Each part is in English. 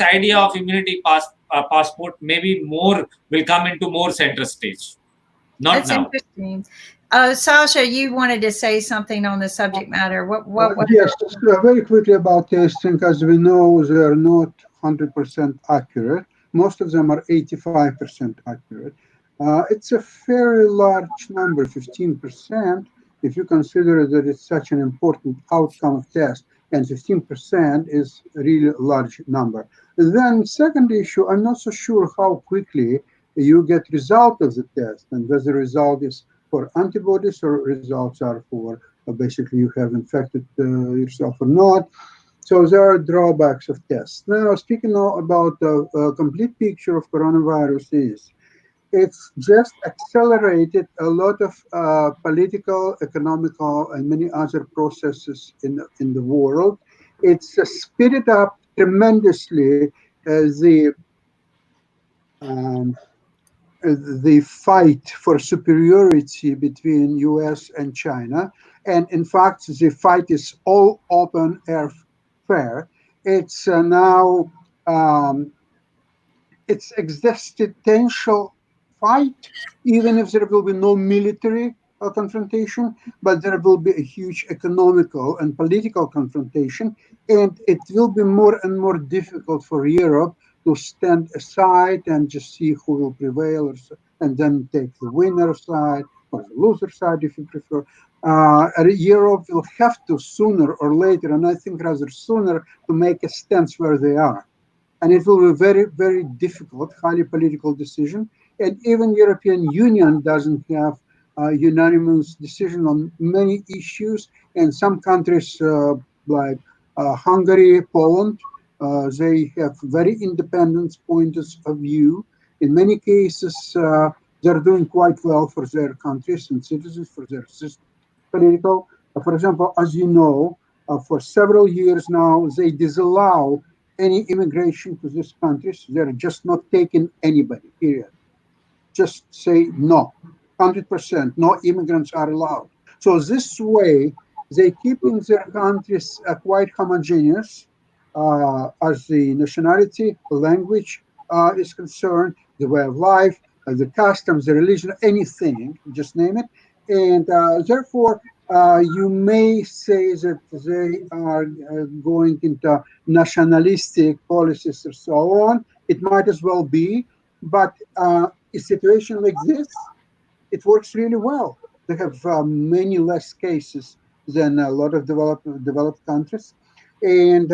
idea of immunity passport maybe more will come into more center stage. Not That's now. interesting. Sasha, you wanted to say something on the subject matter. What Yes, very quickly about testing. As we know, they are not 100% accurate. Most of them are 85% accurate. It's a very large number, 15%, if you consider that it's such an important outcome of test, and 15% is really a large number. Then second issue, I'm not so sure how quickly you get result of the test, and whether the result is for antibodies or results are for basically you have infected yourself or not. So there are drawbacks of tests. Now, speaking now about the complete picture of coronavirus is, it's just accelerated a lot of political, economical, and many other processes in the world. It's speeded up tremendously um, the fight for superiority between US and China. And in fact, the fight is all open air fair. It's now it's existential fight, even if there will be no military confrontation, but there will be a huge economical and political confrontation, and it will be more and more difficult for Europe to stand aside and just see who will prevail, and then take the winner side or the loser side, if you prefer. Europe will have to sooner or later, and I think rather sooner, to make a stance where they are. And it will be a very, very difficult, highly political decision. And even European Union doesn't have a unanimous decision on many issues. And some countries like Hungary, Poland, they have very independent points of view. In many cases, they're doing quite well for their countries and citizens, for their system, political. For example, as you know, for several years now, they disallow any immigration to these countries. They're just not taking anybody, period. Just say no, 100%, no immigrants are allowed. So this way, they keeping their countries quite homogeneous as the nationality, language is concerned, the way of life, the customs, the religion, anything, just name it. And therefore, you may say that they are going into nationalistic policies or so on. It might as well be, but a situation like this, it works really well. They have many less cases than a lot of developed countries, and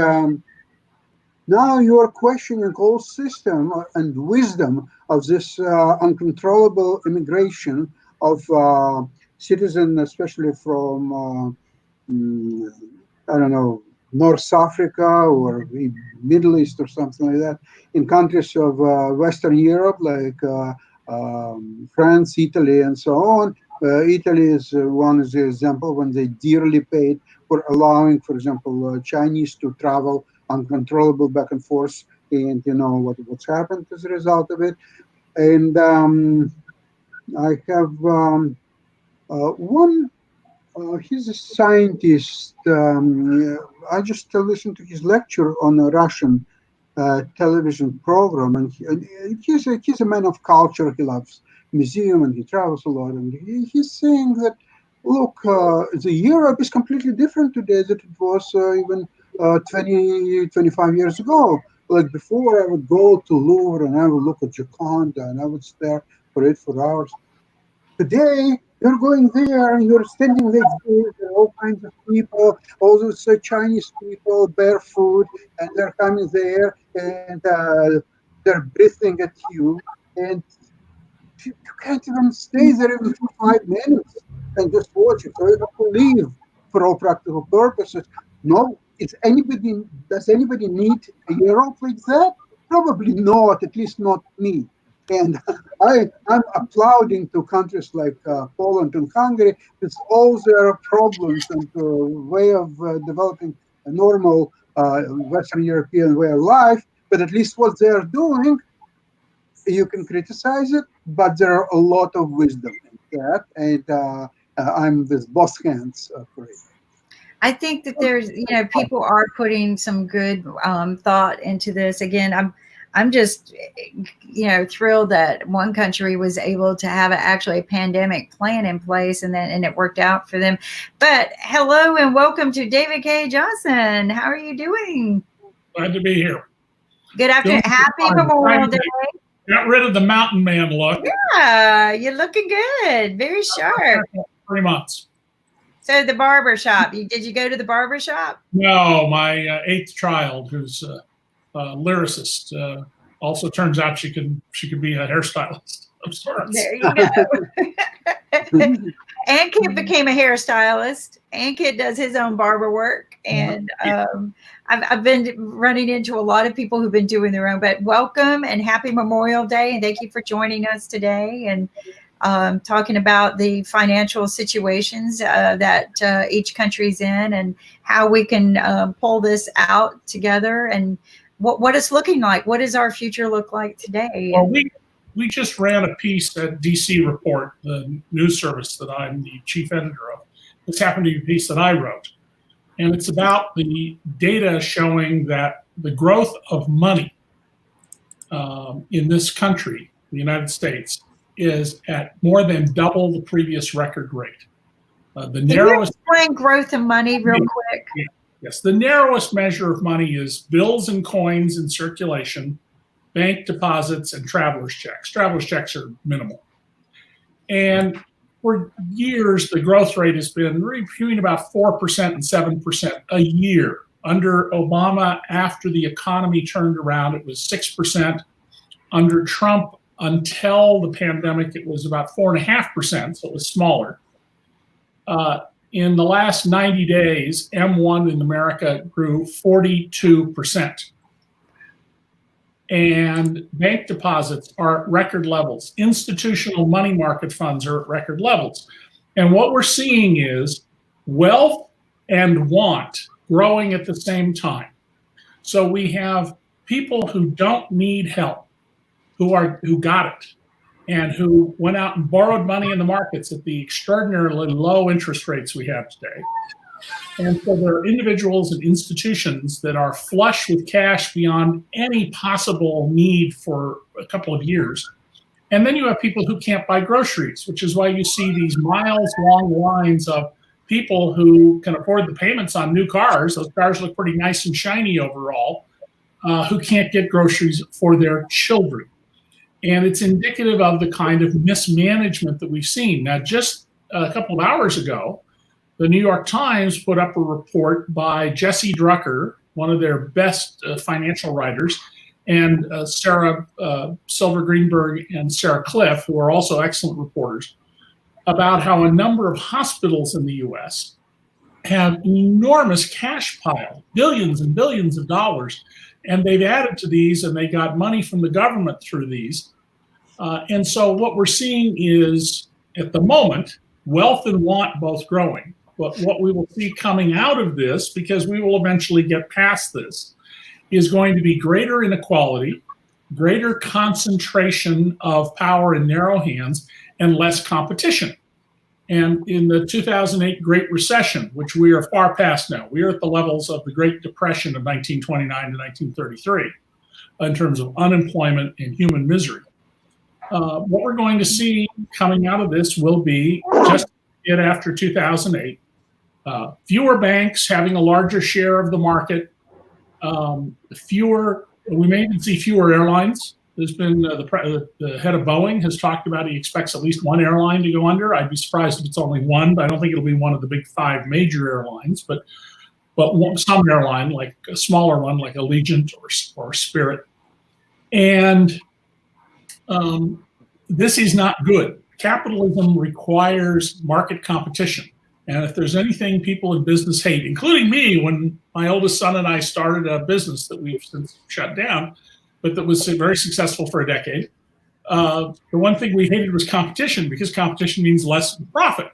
now you are questioning whole system and wisdom of this uncontrollable immigration of citizens, especially from mm, I don't know, North Africa or the Middle East or something like that, in countries of Western Europe like France, Italy, and so on. Italy is one of the example when they dearly paid for allowing, for example, Chinese to travel uncontrollable back and forth, and you know what's happened as a result of it. And I have one. He's a scientist. I just listened to his lecture on a Russian television program, and he's a man of culture. He loves museum and he travels a lot. And he's saying that, look, the Europe is completely different today than it was even 20, 25 years ago. Like before, I would go to Louvre and I would look at Gioconda and I would stare for it for hours. Today, you're going there and you're standing like this, there are all kinds of people, all those Chinese people barefoot, and they're coming there and they're breathing at you. And you can't even stay there even for 5 minutes and just watch it. So you have to leave for all practical purposes. No, does anybody need a Europe like that? Probably not, at least not me. And I'm applauding to countries like Poland and Hungary with all their problems and way of developing a normal Western European way of life. But at least what they're doing, you can criticize it, but there are a lot of wisdom in that, and I'm with both hands for it. I think that there's, people are putting some good thought into this. Again, I'm just, thrilled that one country was able to have actually a pandemic plan in place, and it worked out for them. But hello and welcome to David Cay Johnston. How are you doing? Glad to be here. Good afternoon. Happy Memorial Day. Got rid of the mountain man look. Yeah, you're looking good. Very sharp. 3 months. So the barber shop. Did you go to the barber shop? No, my 8th child, who's a lyricist, also turns out she could be a hairstystist of sorts. There you go. Ankit became a hairstylist. Ankit does his own barber work, and I've been running into a lot of people who've been doing their own. But welcome and happy Memorial Day, and thank you for joining us today and talking about the financial situations that each country's in, and how we can pull this out together, and what it's looking like. What does our future look like today? Well, we just ran a piece at DC Report, the news service that I'm the chief editor of. This happened to be a piece that I wrote. And it's about the data showing that the growth of money in this country, the United States, is at more than double the previous record rate. The narrowest. Can you explain growth of money real quick? Yes, the narrowest measure of money is bills and coins in circulation, bank deposits, and traveler's checks. Traveler's checks are minimal. And for years, the growth rate has been between about 4% and 7% a year. Under Obama, after the economy turned around, it was 6%. Under Trump, until the pandemic, it was about 4.5%, so it was smaller. In the last 90 days, M1 in America grew 42%. And bank deposits are at record levels. Institutional money market funds are at record levels. And what we're seeing is wealth and want growing at the same time. So we have people who don't need help, who got it, and who went out and borrowed money in the markets at the extraordinarily low interest rates we have today. And so there are individuals and institutions that are flush with cash beyond any possible need for a couple of years. And then you have people who can't buy groceries, which is why you see these miles-long lines of people who can afford the payments on new cars. Those cars look pretty nice and shiny overall, who can't get groceries for their children. And it's indicative of the kind of mismanagement that we've seen. Now, just a couple of hours ago, the New York Times put up a report by Jesse Drucker, one of their best financial writers, and Sarah Silver Greenberg and Sarah Cliff, who are also excellent reporters, about how a number of hospitals in the U.S. have enormous cash pile, billions and billions of dollars, and they've added to these, and they got money from the government through these. And so what we're seeing is, at the moment, wealth and want both growing. But what we will see coming out of this, because we will eventually get past this, is going to be greater inequality, greater concentration of power in narrow hands, and less competition. And in the 2008 Great Recession, which we are far past now, we are at the levels of the Great Depression of 1929 to 1933 in terms of unemployment and human misery. What we're going to see coming out of this will be, just after 2008, fewer banks having a larger share of the market, we may even see fewer airlines. There's been the head of Boeing has talked about he expects at least one airline to go under. I'd be surprised if it's only one, but I don't think it'll be one of the big 5 major airlines, but some airline, like a smaller one, like Allegiant or Spirit. And this is not good. Capitalism requires market competition. And if there's anything people in business hate, including me, when my oldest son and I started a business that we've since shut down, but that was very successful for a decade, the one thing we hated was competition, because competition means less profit.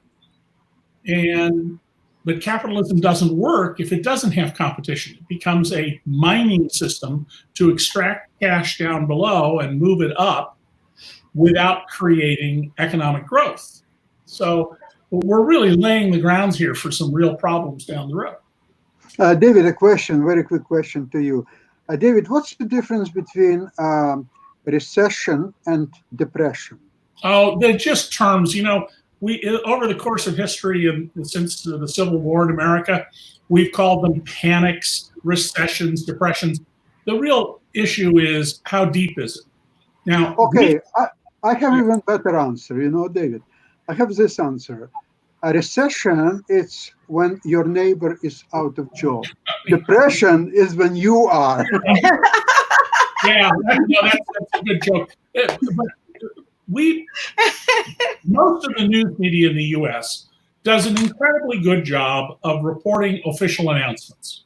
But capitalism doesn't work if it doesn't have competition. It becomes a mining system to extract cash down below and move it up without creating economic growth. So we're really laying the grounds here for some real problems down the road. David, a question, very quick question to you. David, what's the difference between recession and depression? Oh, they're just terms. You know, we over the course of history and since the Civil War in America, we've called them panics, recessions, depressions. The real issue is how deep is it? Now, okay, I have even better answer. You know, David, I have this answer. A recession, it's when your neighbor is out of job. Depression is when you are. Yeah, that's a good joke. But most of the news media in the U.S. does an incredibly good job of reporting official announcements.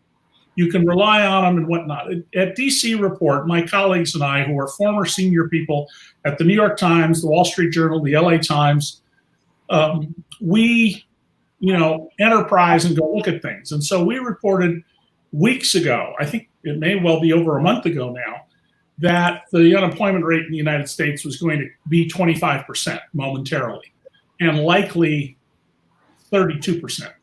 You can rely on them and whatnot. At DC Report, my colleagues and I, who are former senior people at the New York Times, the Wall Street Journal, the LA Times, we, enterprise and go look at things. And so we reported weeks ago, I think it may well be over a month ago now, that the unemployment rate in the United States was going to be 25% momentarily, and likely 32%.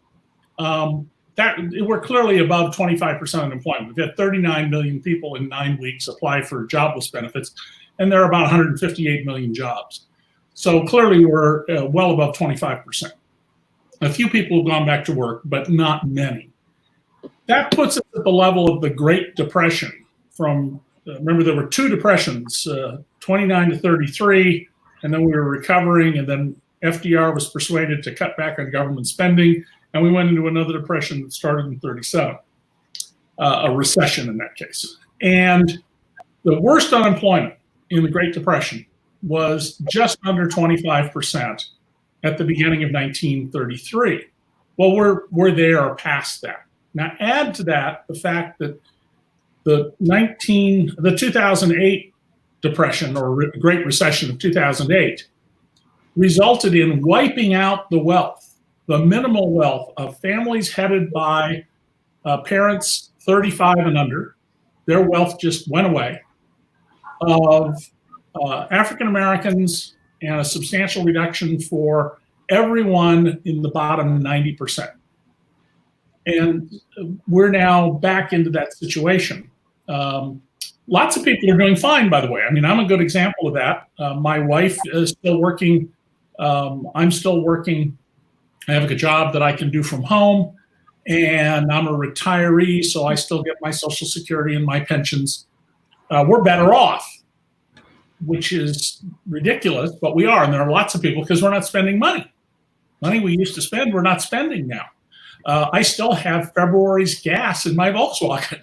We're clearly above 25% unemployment. We've had 39 million people in 9 weeks apply for jobless benefits, and there are about 158 million jobs. So clearly we're well above 25%. A few people have gone back to work, but not many. That puts us at the level of the Great Depression from, remember there were two depressions, 29 to 33, and then we were recovering, and then FDR was persuaded to cut back on government spending, and we went into another depression that started in 37, a recession in that case. And the worst unemployment in the Great Depression was just under 25% at the beginning of 1933. Well, we're there or past that. Now add to that the fact that the 2008 depression or Great Recession of 2008 resulted in wiping out the wealth, the minimal wealth of families headed by parents 35 and under. Their wealth just went away. Of African Americans, and a substantial reduction for everyone in the bottom 90%. And we're now back into that situation. Lots of people are doing fine, by the way. I mean, I'm a good example of that. My wife is still working. I'm still working. I have a job that I can do from home, and I'm a retiree, so I still get my Social Security and my pensions. We're better off, which is ridiculous, but we are. And there are lots of people because we're not spending money. Money we used to spend, we're not spending now. I still have February's gas in my Volkswagen.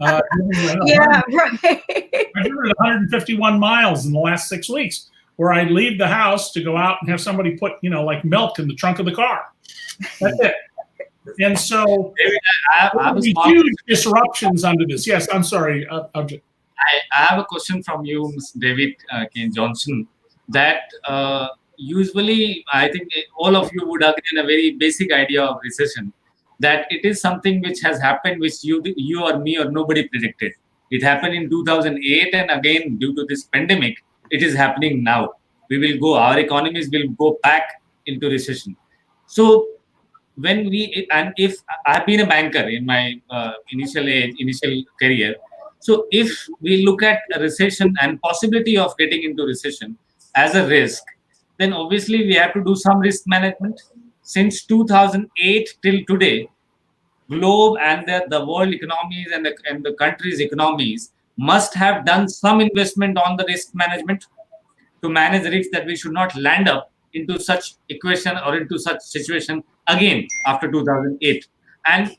Yeah, right. I driven 151 miles in the last 6 weeks, where I leave the house to go out and have somebody put, like milk in the trunk of the car. That's it. And so there will be huge disruptions under this. Yes, I'm sorry. I have a question from you, Mr. David Cay Johnston, that usually I think all of you would agree in a very basic idea of recession, that it is something which has happened which you or me or nobody predicted. It happened in 2008, and again, due to this pandemic, it is happening now. Our economies will go back into recession. So if I've been a banker in my initial career, so if we look at a recession and possibility of getting into recession as a risk, then obviously we have to do some risk management. Since 2008 till today, globe and the world economies and the country's economies must have done some investment on the risk management to manage risks that we should not land up into such equation or into such situation again after 2008. And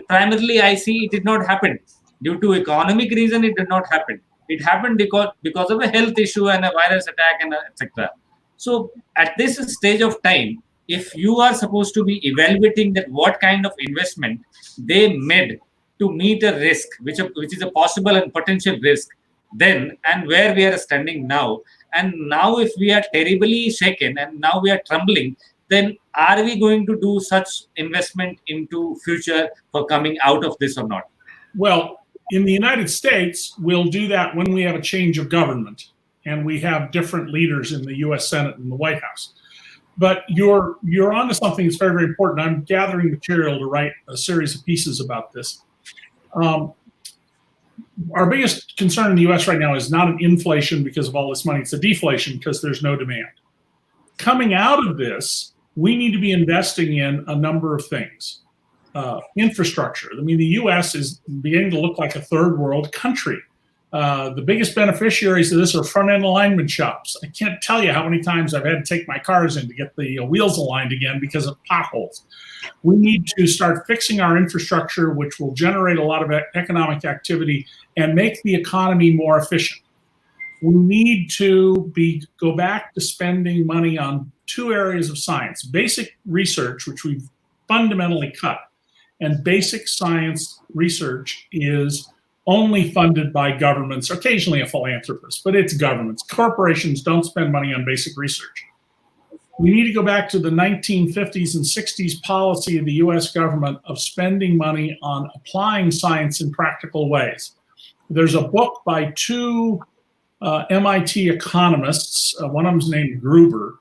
primarily I see it did not happen. Due to economic reason, it did not happen. It happened because of a health issue and a virus attack and etc. So at this stage of time, if you are supposed to be evaluating that what kind of investment they made to meet a risk, which is a possible and potential risk, then and where we are standing now, and now if we are terribly shaken and now we are trembling, then are we going to do such investment into future for coming out of this or not? Well, in the United States, we'll do that when we have a change of government and we have different leaders in the U.S. Senate and the White House. But you're onto something that's very, very important. I'm gathering material to write a series of pieces about this. Our biggest concern in the U.S. right now is not an inflation because of all this money. It's a deflation because there's no demand. Coming out of this, we need to be investing in a number of things. Infrastructure. I mean, the U.S. is beginning to look like a third world country. The biggest beneficiaries of this are front-end alignment shops. I can't tell you how many times I've had to take my cars in to get the wheels aligned again because of potholes. We need to start fixing our infrastructure, which will generate a lot of economic activity and make the economy more efficient. We need to go back to spending money on two areas of science: basic research, which we've fundamentally cut, and basic science research is only funded by governments, occasionally a philanthropist, but it's governments. Corporations don't spend money on basic research. We need to go back to the 1950s and 60s policy of the US government of spending money on applying science in practical ways. There's a book by two MIT economists, one of them's named Gruber,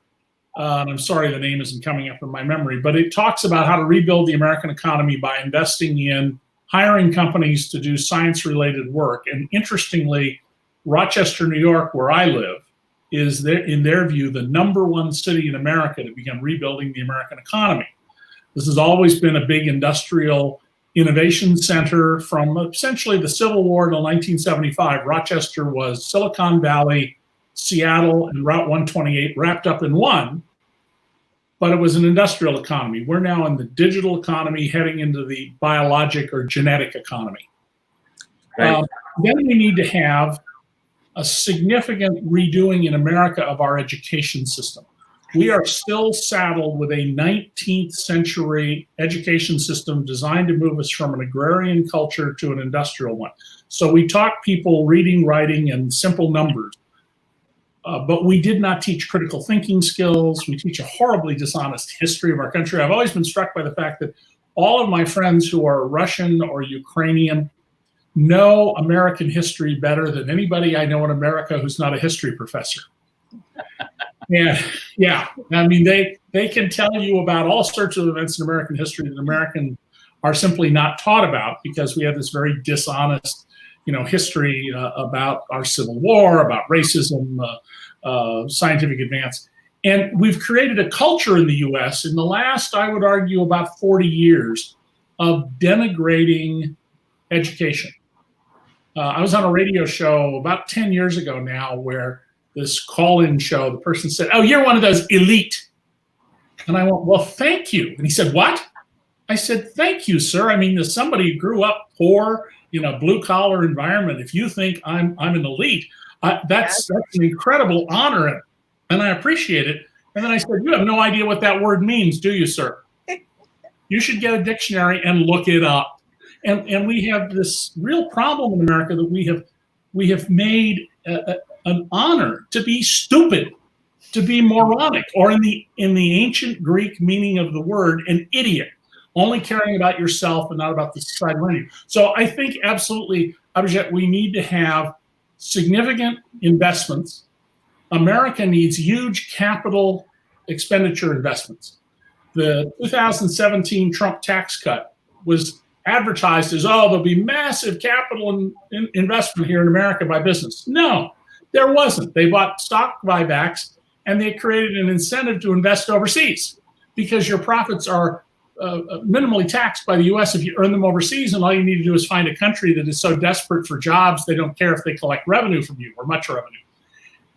and I'm sorry the name isn't coming up in my memory, but it talks about how to rebuild the American economy by investing in hiring companies to do science-related work. And interestingly, Rochester, New York, where I live, is, in their view, the #1 city in America to begin rebuilding the American economy. This has always been a big industrial innovation center from essentially the Civil War till 1975. Rochester was Silicon Valley, Seattle, and Route 128 wrapped up in one. But it was an industrial economy. We're now in the digital economy, heading into the biologic or genetic economy. Right. Then we need to have a significant redoing in America of our education system. We are still saddled with a 19th century education system designed to move us from an agrarian culture to an industrial one. So we taught people reading, writing, and simple numbers. But we did not teach critical thinking skills. We teach a horribly dishonest history of our country. I've always been struck by the fact that all of my friends who are Russian or Ukrainian know American history better than anybody I know in America who's not a history professor. And yeah, I mean, they can tell you about all sorts of events in American history that Americans are simply not taught about because we have this very dishonest history about our Civil War, about racism, scientific advance. And we've created a culture in the US in the last, I would argue, about 40 years of denigrating education. I was on a radio show about 10 years ago now where this call-in show, the person said, "Oh, you're one of those elite." And I went, "Well, thank you." And he said, "What?" I said, "Thank you, sir. I mean, as somebody who grew up poor, blue collar environment, if you think I'm an elite, that's an incredible honor, and I appreciate it." And then I said, "You have no idea what that word means, do you, sir? You should get a dictionary and look it up." And we have this real problem in America that we have made an honor to be stupid, to be moronic, or in the ancient Greek meaning of the word, an idiot. Only caring about yourself and not about the society around you. So I think absolutely, Abhijit, we need to have significant investments. America needs huge capital expenditure investments. The 2017 Trump tax cut was advertised as, oh, there'll be massive capital investment here in America by business. No, there wasn't. They bought stock buybacks and they created an incentive to invest overseas because your profits are minimally taxed by the U.S. if you earn them overseas, and all you need to do is find a country that is so desperate for jobs they don't care if they collect revenue from you or much revenue.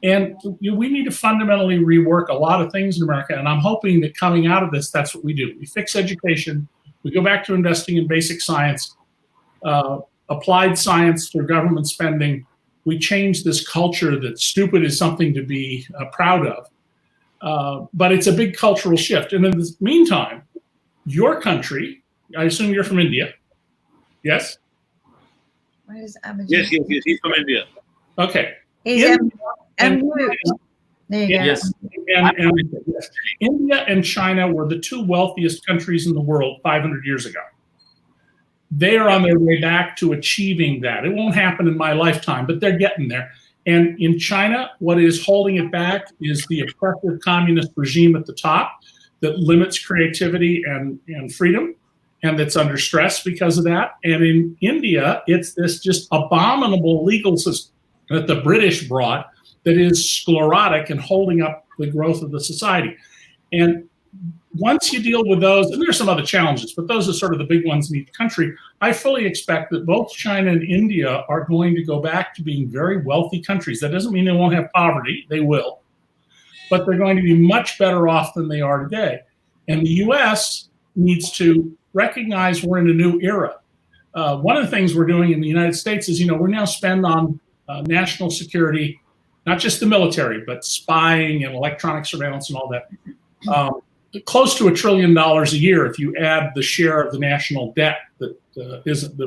And we need to fundamentally rework a lot of things in America, and I'm hoping that coming out of this, that's what we do. We fix education, we go back to investing in basic science, applied science through government spending. We change this culture that stupid is something to be proud of. But it's a big cultural shift. And in the meantime, your country, I assume you're from India, yes? Where is Abhijit? Yes, he's from India. Okay. He's and, there you go. Yes. Yes. India and China were the two wealthiest countries in the world 500 years ago. They are on their way back to achieving that. It won't happen in my lifetime, but they're getting there. And in China, what is holding it back is the oppressive communist regime at the top that limits creativity and freedom, and that's under stress because of that. And in India, it's this just abominable legal system that the British brought that is sclerotic and holding up the growth of the society. And once you deal with those, and there's some other challenges, but those are sort of the big ones in each country, I fully expect that both China and India are going to go back to being very wealthy countries. That doesn't mean they won't have poverty, they will, but they're going to be much better off than they are today. And the US needs to recognize we're in a new era. One of the things we're doing in the United States is, we're now spend on national security, not just the military, but spying and electronic surveillance and all that. Close to $1 trillion a year if you add the share of the national debt that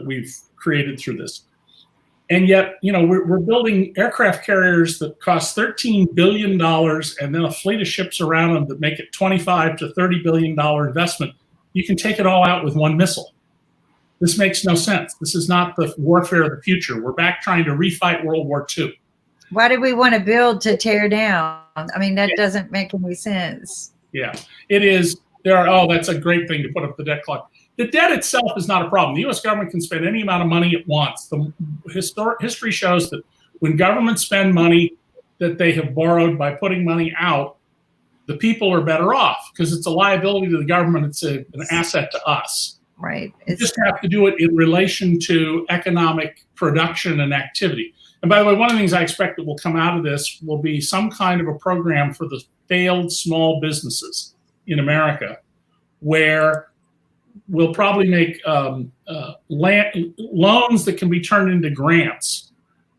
we've created through this. And yet, we're building aircraft carriers that cost $13 billion and then a fleet of ships around them that make it $25 to $30 billion investment. You can take it all out with one missile. This makes no sense. This is not the warfare of the future. We're back trying to refight World War II. Why do we want to build to tear down? I mean, that doesn't make any sense. Yeah, it is. That's a great thing to put up the debt clock. The debt itself is not a problem. The U.S. government can spend any amount of money it wants. The history shows that when governments spend money that they have borrowed by putting money out, the people are better off because it's a liability to the government. It's an asset to us. Right. You just have to do it in relation to economic production and activity. And by the way, one of the things I expect that will come out of this will be some kind of a program for the failed small businesses in America, where we'll probably make loans that can be turned into grants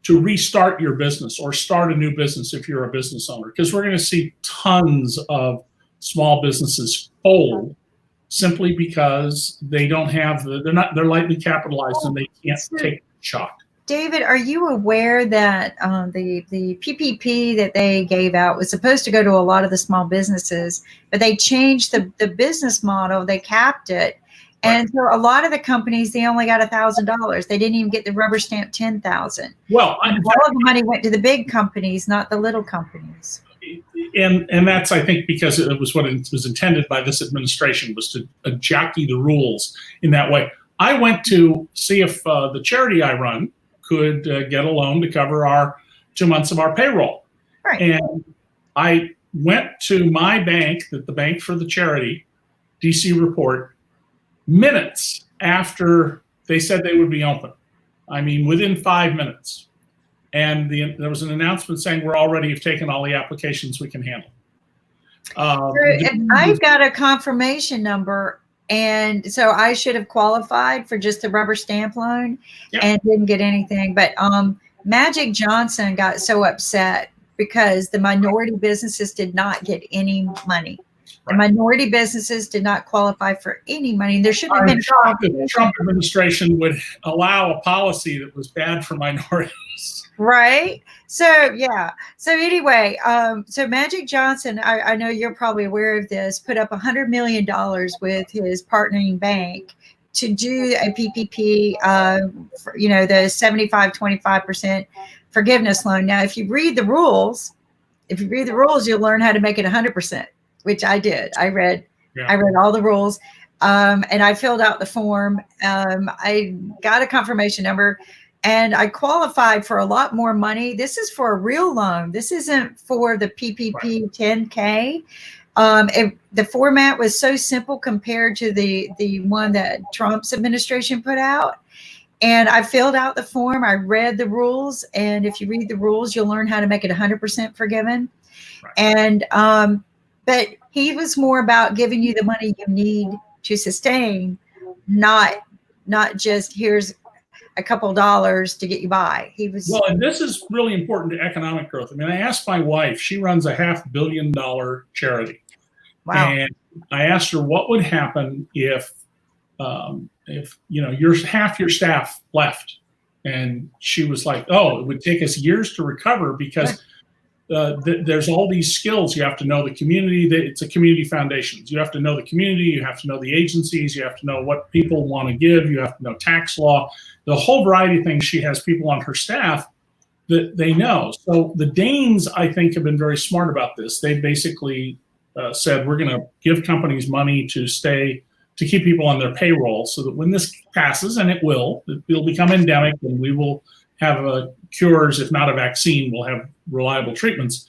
to restart your business or start a new business if you're a business owner. Because we're going to see tons of small businesses fold simply because they don't have they're lightly capitalized and they can't take the shock. David, are you aware that the PPP that they gave out was supposed to go to a lot of the small businesses, but they changed the business model, they capped it. And so a lot of the companies, they only got $1,000. They didn't even get the rubber stamp 10,000. Well, all of the money went to the big companies, not the little companies. And that's, I think, because it was what it was intended by this administration, was to jockey the rules in that way. I went to see if the charity I run could get a loan to cover our 2 months of our payroll. Right. And I went to my bank, the bank for the charity, DC report, minutes after they said they would be open. I mean, within 5 minutes. And there was an announcement saying we're already have taken all the applications we can handle. I've got a confirmation number, and so I should have qualified for just the rubber stamp loan and didn't get anything. But Magic Johnson got so upset because the minority businesses did not get any money. The minority businesses did not qualify for any money. There shouldn't have been. The Trump administration would allow a policy that was bad for minorities. Right. So, yeah. So anyway, so Magic Johnson, I know you're probably aware of this, put up $100 million with his partnering bank to do a PPP, the 75-25% forgiveness loan. Now, if you read the rules, you'll learn how to make it 100%, which I did. I read all the rules. And I filled out the form. I got a confirmation number. And I qualified for a lot more money. This is for a real loan. This isn't for the PPP 10K. The format was so simple compared to the one that Trump's administration put out. And I filled out the form. I read the rules. And if you read the rules, you'll learn how to make it 100% forgiven. Right. And but he was more about giving you the money you need to sustain, not just here's a couple of dollars to get you by. Well, and this is really important to economic growth. I mean, I asked my wife, she runs a $500 million charity. Wow. And I asked her what would happen if half your staff left. And she was like, oh, it would take us years to recover because there's all these skills. You have to know the community. It's a community foundation. You have to know the community. You have to know the agencies. You have to know what people want to give. You have to know tax law. The whole variety of things. She has people on her staff that they know. So the Danes, I think, have been very smart about this. They basically said, we're going to give companies money to keep people on their payroll so that when this passes, and it'll become endemic, and we will have cures, if not a vaccine, we'll have reliable treatments,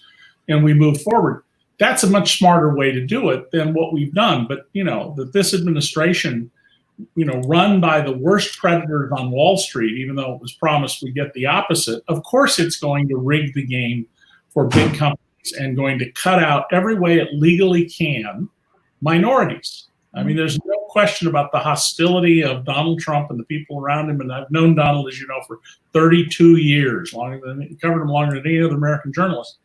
and we move forward. That's a much smarter way to do it than what we've done. But, that this administration, run by the worst predators on Wall Street, even though it was promised we'd get the opposite, of course it's going to rig the game for big companies and going to cut out every way it legally can minorities. I mean, there's no question about the hostility of Donald Trump and the people around him. And I've known Donald, as you know, for 32 years, covered him longer than any other American journalist.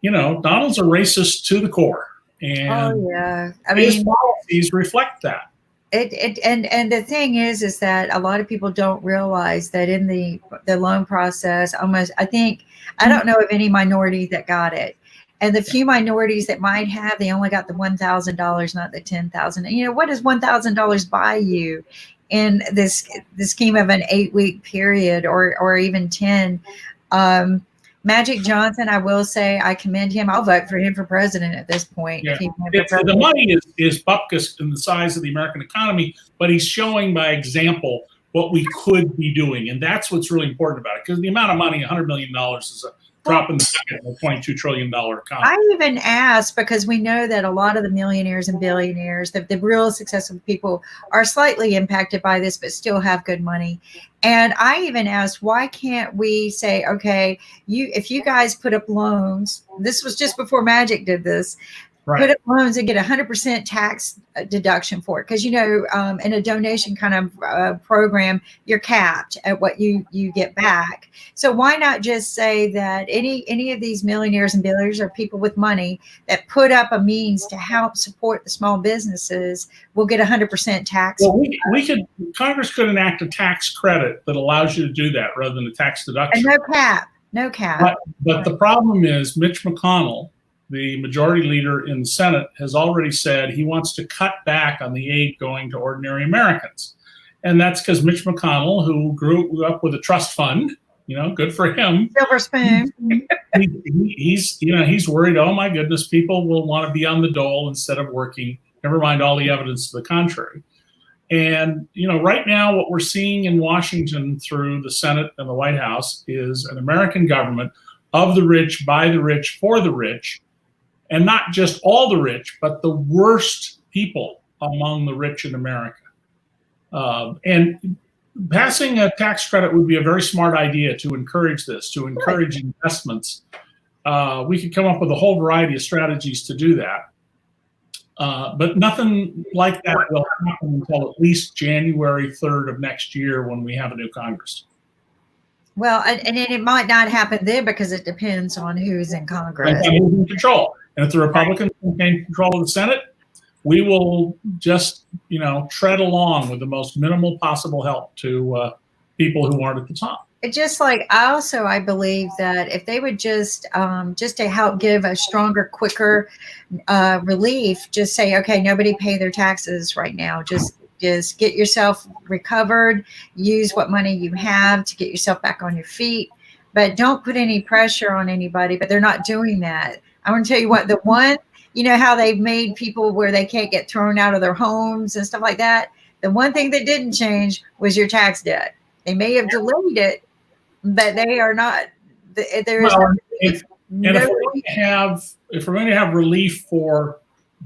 Donald's a racist to the core. And his policies reflect that. And the thing is that a lot of people don't realize that in the loan process, I don't know of any minority that got it. And the few minorities that might have, they only got the $1,000, not the $10,000. What does $1,000 buy you in this scheme of an 8-week period, or even 10? Magic Johnson, I will say, I commend him. I'll vote for him for president at this point. Yeah. The money is bupkis in the size of the American economy, but he's showing by example what we could be doing. And that's what's really important about it, because the amount of money, $100 million, is a drop in the bucket in a $22 trillion economy. I even asked, because we know that a lot of the millionaires and billionaires, the real successful people, are slightly impacted by this, but still have good money. And I even asked, why can't we say, okay, if you guys put up loans, this was just before Magic did this, right, put up loans and get 100% tax deduction for it. Because, in a donation kind of program, you're capped at what you get back. So why not just say that any of these millionaires and billionaires or people with money that put up a means to help support the small businesses will get 100% tax? Well, Congress could enact a tax credit that allows you to do that rather than a tax deduction. And no cap. But the problem is Mitch McConnell, the majority leader in the Senate, has already said he wants to cut back on the aid going to ordinary Americans. And that's because Mitch McConnell, who grew up with a trust fund, good for him. Silver spoon. He's worried, oh my goodness, people will want to be on the dole instead of working, never mind all the evidence to the contrary. And, right now what we're seeing in Washington through the Senate and the White House is an American government of the rich, by the rich, for the rich. And not just all the rich, but the worst people among the rich in America. And passing a tax credit would be a very smart idea to encourage this, to encourage investments. We could come up with a whole variety of strategies to do that. But nothing like that will happen until at least January 3rd of next year, when we have a new Congress. Well, and it might not happen then, because it depends on who's in Congress. And who's in control. And if the Republicans maintain control of the Senate, we will just, tread along with the most minimal possible help to people who aren't at the top. Just like I believe that if they would just to help give a stronger, quicker relief, just say, okay, nobody pay their taxes right now. Just get yourself recovered, use what money you have to get yourself back on your feet, but don't put any pressure on anybody. But they're not doing that. I want to tell you what, the one, how they've made people where they can't get thrown out of their homes and stuff like that. The one thing that didn't change was your tax debt. They may have delayed it, but they are not. If we're going to have relief for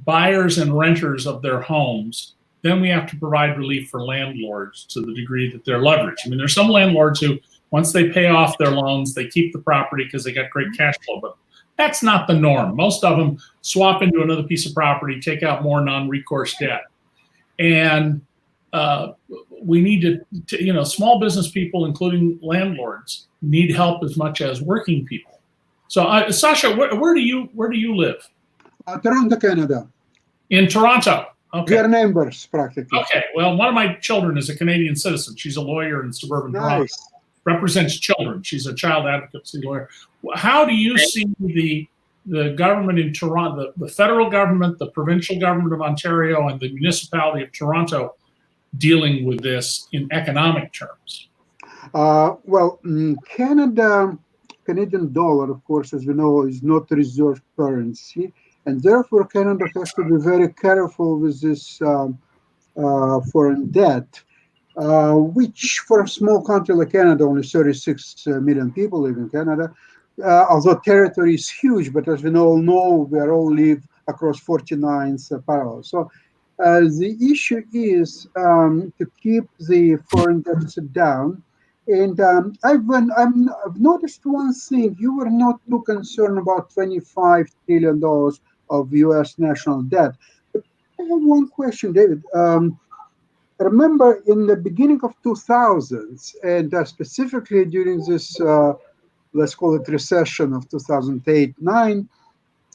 buyers and renters of their homes, then we have to provide relief for landlords to the degree that they're leveraged. I mean, there's some landlords who, once they pay off their loans, they keep the property because they got great cash flow. But that's not the norm. Most of them swap into another piece of property, take out more non-recourse debt. And we need to, small business people, including landlords, need help as much as working people. So, Sasha, where do you live? Toronto, Canada. In Toronto. Okay. We are neighbors, practically. Okay. Well, one of my children is a Canadian citizen. She's a lawyer in suburban Toronto. Represents children. She's a child advocacy lawyer. How do you see the government in Toronto, the federal government, the provincial government of Ontario, and the municipality of Toronto dealing with this in economic terms? Canada Canadian dollar, of course, as we know, is not a reserve currency, and therefore Canada has to be very careful with this foreign debt, which for a small country like Canada, only 36 million people live in Canada, although territory is huge, but as we all know, we all live across 49 parallels. So the issue is to keep the foreign deficit down. And I've noticed one thing. You were not too concerned about $25 trillion of U.S. national debt. But I have one question, David. I remember in the beginning of 2000s, and specifically during this, let's call it recession of 2008-9,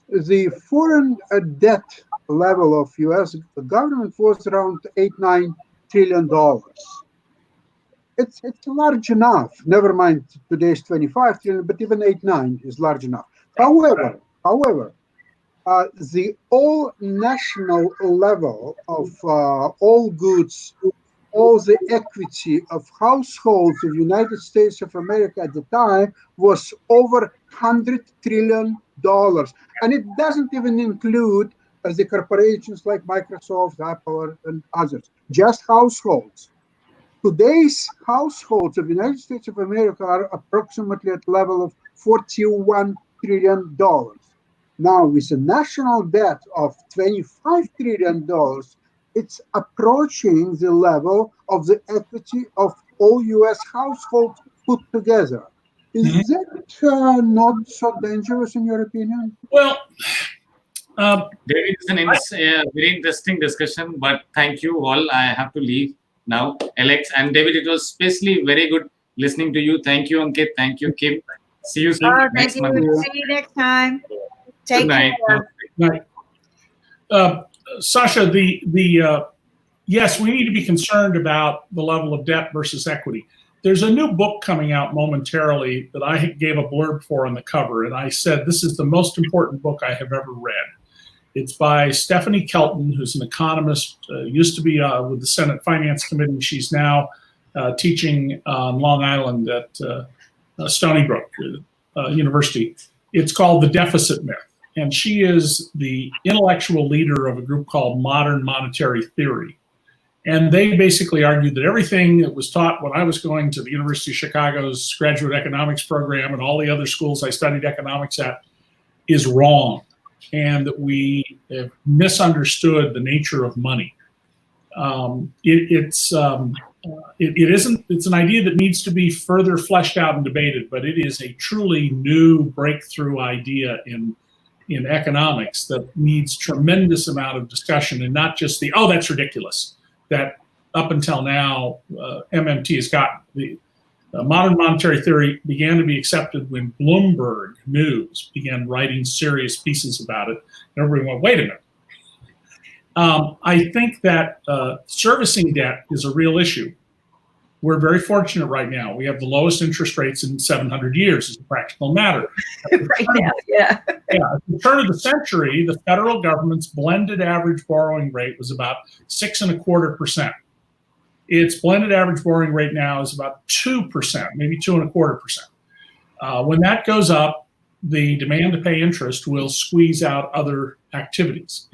the foreign debt level of U.S. government was around $8-9 trillion. It's large enough. Never mind today's 25 trillion, but even 8-9 is large enough. However, the all national level of all goods, all the equity of households of United States of America at the time was over $100 trillion. And it doesn't even include the corporations like Microsoft, Apple, and others, just households. Today's households of the United States of America are approximately at the level of $41 trillion. Now, with a national debt of $25 trillion, it's approaching the level of the equity of all U.S. households put together. Is that not so dangerous in your opinion? Well, David, it's a very interesting discussion, but thank you all. I have to leave now. Alex and David, it was especially very good listening to you. Thank you, Ankit. Thank you, Kim. See you soon next month. See you next time. Take Good night. care. Sasha, yes, we need to be concerned about the level of debt versus equity. There's a new book coming out momentarily that I gave a blurb for on the cover, and I said this is the most important book I have ever read. It's by Stephanie Kelton, who's an economist, used to be with the Senate Finance Committee. She's now teaching on Long Island at Stony Brook University. It's called The Deficit Myth. And she is the intellectual leader of a group called Modern Monetary Theory. And they basically argued that everything that was taught when I was going to the University of Chicago's graduate economics program and all the other schools I studied economics at is wrong, and that we have misunderstood the nature of money. It's an idea that needs to be further fleshed out and debated, but it is a truly new breakthrough idea in economics that needs tremendous amount of discussion, and not just the, oh, that's ridiculous, that up until now MMT has gotten. The modern monetary theory began to be accepted when Bloomberg News began writing serious pieces about it. And everybody went, wait a minute. I think that servicing debt is a real issue. We're very fortunate right now. We have the lowest interest rates in 700 years as a practical matter. Right now, yeah. Yeah, at the turn of the century, the federal government's blended average borrowing rate was about 6.25%. Its blended average borrowing rate now is about 2%, maybe 2.25%. When that goes up, the demand to pay interest will squeeze out other activities.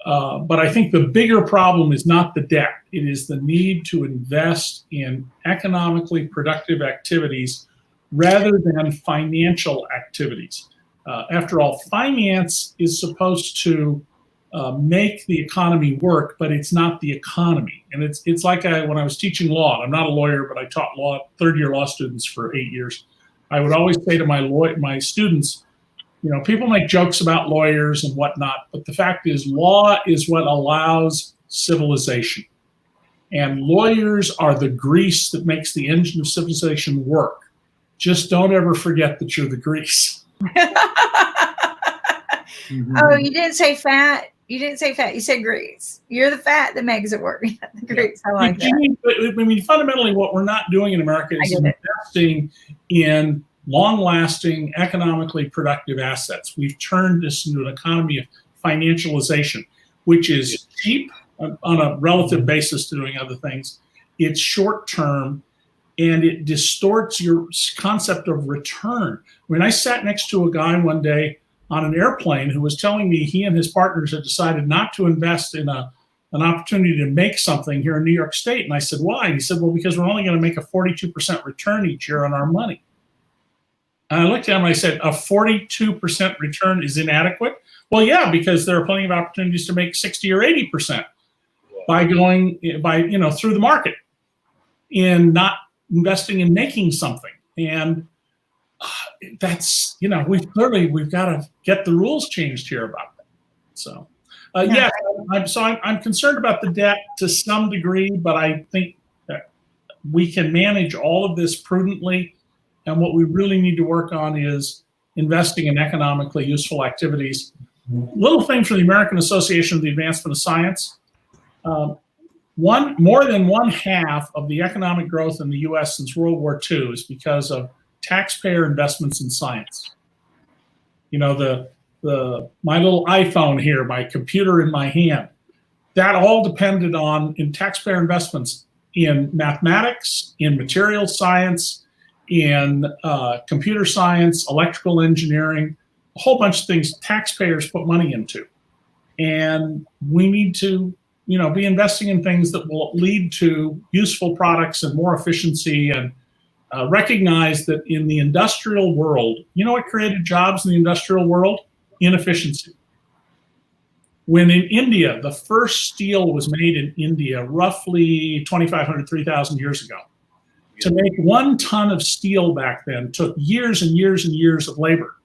But I think the bigger problem is not the debt. It is the need to invest in economically productive activities rather than financial activities. After all, finance is supposed to make the economy work, but it's not the economy. And it's like when I was teaching law, and I'm not a lawyer, but I taught law, third-year law students for 8 years. I would always say to my students, you know, people make jokes about lawyers and whatnot, but the fact is law is what allows civilization. And lawyers are the grease that makes the engine of civilization work. Just don't ever forget that you're the grease. Oh, you didn't say fat. You didn't say fat. You said grease. You're the fat that makes it work. The grease. I like that. I mean, fundamentally, what we're not doing in America is investing in long-lasting, economically productive assets. We've turned this into an economy of financialization, which is cheap on a relative basis to doing other things. It's short-term, and it distorts your concept of return. I mean, I sat next to a guy one day on an airplane who was telling me he and his partners had decided not to invest in an opportunity to make something here in New York State. And I said, why? And he said, well, because we're only going to make a 42% return each year on our money. And I looked at him and I said, a 42% return is inadequate? Well, yeah, because there are plenty of opportunities to make 60 or 80% by going through the market and not investing in making something. And that's, we've got to get the rules changed here about that. So, I'm concerned about the debt to some degree, but I think that we can manage all of this prudently. And what we really need to work on is investing in economically useful activities. Little thing from the American Association of the Advancement of Science. More than one half of the economic growth in the U.S. since World War II is because of taxpayer investments in science. My little iPhone here, my computer in my hand, that all depended on in taxpayer investments in mathematics, in material science, in computer science, electrical engineering, a whole bunch of things taxpayers put money into. And we need to be investing in things that will lead to useful products and more efficiency, and recognize that in the industrial world, what created jobs in the industrial world? Inefficiency. When in India, the first steel was made in India roughly 2,500, 3,000 years ago. To make 1 ton of steel back then took years and years and years of labor.